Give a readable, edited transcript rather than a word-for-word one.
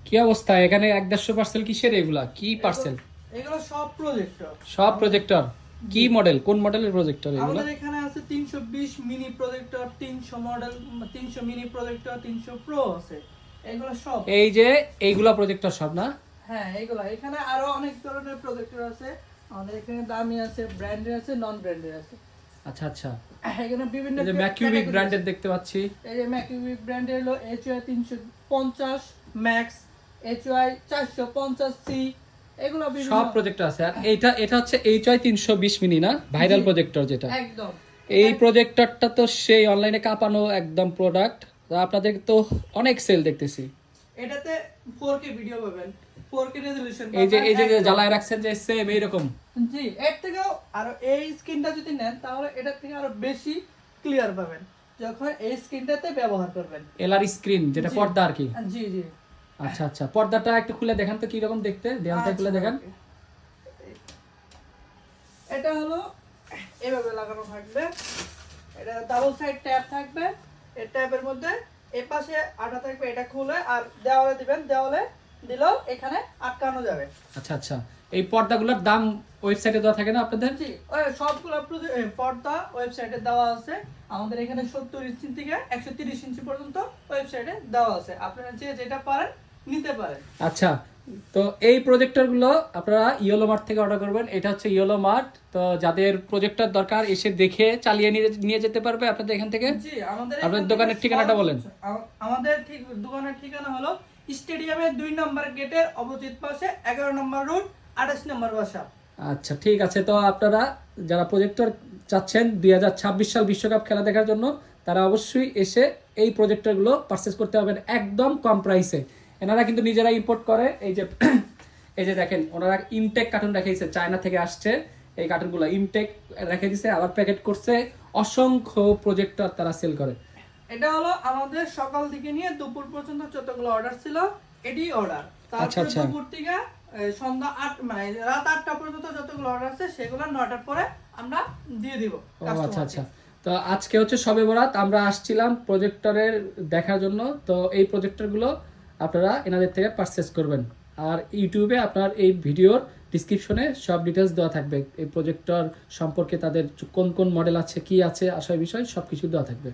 কি অবস্থা এখানে 150 পার্সেল কিসের এগুলা কি পার্সেল? এগুলো সব প্রজেক্টর। সব প্রজেক্টর কি মডেল, কোন মডেলের প্রজেক্টর এগুলো? আমাদের এখানে আছে 320 mini projector, 300 model, 300 mini projector, 300 pro আছে। এগুলো সব এই যে এইগুলা প্রজেক্টর সব না? হ্যাঁ এগুলো। এখানে আরো অনেক ধরনের প্রজেক্টর আছে। আমাদের এখানে দামি আছে, ব্র্যান্ডের আছে, নন ব্র্যান্ডের আছে। আচ্ছা আচ্ছা, এখানে বিভিন্ন এই যে ম্যাকিউবিক ব্র্যান্ডের দেখতে পাচ্ছি। এই যে ম্যাকিউবিক ব্র্যান্ডের হলো HY 350 ম্যাক্স, HY 450C, এগুলো বিভিন্ন সব প্রজেক্টর আছে। আর এটা হচ্ছে HY 320 মিনি না, ভাইরাল প্রজেক্টর যেটা। একদম। এই প্রজেক্টরটা তো সেই অনলাইনে কাঁপানো একদম প্রোডাক্ট, আপনাদের তো অনেক সেল দেখতেছি। এটাতে 4K ভিডিও পাবেন, 4K রেজোলিউশন পাবেন। এই যে জ্বালায় রাখছেন যে সেম এইরকম। জি, এর থেকেও আরো এই স্ক্রিনটা যদি নেন তাহলে এটার থেকে আরো বেশি ক্লিয়ার পাবেন যখন এই স্ক্রিনটাতে ব্যবহার করবেন। এলআর স্ক্রিন যেটা জি। পর্দা আর কি। জি জি। আচ্ছা আচ্ছা, পর্দাটা একটু খুলে দেখান তো কি রকম দেখতে, দেয়ালটা খুলে আচ্ছা, দেখান। okay। এটা হলো এভাবে লাগানো থাকবে, এটা ডাবল সাইড ট্যাব থাকবে। এই ট্যাবের মধ্যে এই পাশে আটা থাকবে, এটা খুলে আর দেওয়ালে দিবেন, দেওয়ালে দিলেও এখানে আটকানো যাবে। আচ্ছা আচ্ছা, এই পর্দাগুলোর দাম ওয়েবসাইটে দেওয়া থাকে না আপনাদের? জি, ওই সবগুলো পর্দা ওয়েবসাইটে দেওয়া আছে। আমাদের এখানে 70 ইঞ্চি থেকে 130 ইঞ্চি পর্যন্ত ওয়েবসাইটে দেওয়া আছে। আপনারা যে যেটা পারেন নিতে পারেন। আচ্ছা, তো এই প্রজেক্টরগুলো আপনারা ইয়েলো মার্ট থেকে অর্ডার করবেন। এটা হচ্ছে ইয়েলো মার্ট। তো যাদের প্রজেক্টর দরকার এসে দেখে চালিয়ে নিয়ে যেতে পারবে আপনাদের এখান থেকে। জি, আমাদের আপনাদের এখান দোকানের থেকে ঠিকানাটা বলেন। আমাদের দোকানের ঠিকানা হলো স্টেডিয়ামের 2 নম্বর গেটের অপোজিট পাশে, 11 নম্বর রোড, 28 নম্বর বাসা। আচ্ছা ঠিক আছে, তো আপনারা যারা প্রজেক্টর চাচ্ছেন 2026 সাল বিশ্বকাপ খেলা দেখার জন্য, তারা অবশ্যই এসে এই প্রজেক্টরগুলো পারচেজ করতে পারবেন একদম কম প্রাইসে। এনারা কিন্তু নিজেরা ইম্পোর্ট করে। এই যে দেখেন, ওনারা ইনটেক কার্টুন রেখেছে, চায়না থেকে আসছে এই কার্টুনগুলো, ইনটেক রেখে দিছে, আবার প্যাকেট করছে। অসংখ্য প্রজেক্টর তারা সেল করে। এটা হলো আমাদের সকাল থেকে নিয়ে দুপুর পর্যন্ত যতগুলো অর্ডার ছিল এটি অর্ডার। আচ্ছা, তারপর আচ্ছা। দুপুর থেকে সন্ধ্যা 8 মানে রাত 8টা পর্যন্ত যতগুলো অর্ডার আছে সেগুলো 9টার পরে আমরা দিয়ে দিব ও আচ্ছা কাস্টমারকে। আচ্ছা, তো আজকে হচ্ছে শবে বরাত, আমরা আসছিলাম প্রজেক্টরের দেখার জন্য। তো এই প্রজেক্টরগুলো আপনারা এনাদের থেকে পারচেস করবেন। আর ইউটিউবে আপনার এই ভিডিওর ডিসক্রিপশনে সব ডিটেলস দেওয়া থাকবে, এই প্রজেক্টর সম্পর্কে, তাদের কোন কোন মডেল আছে, কি আছে, আশয় বিষয় সব কিছু দেওয়া থাকবে।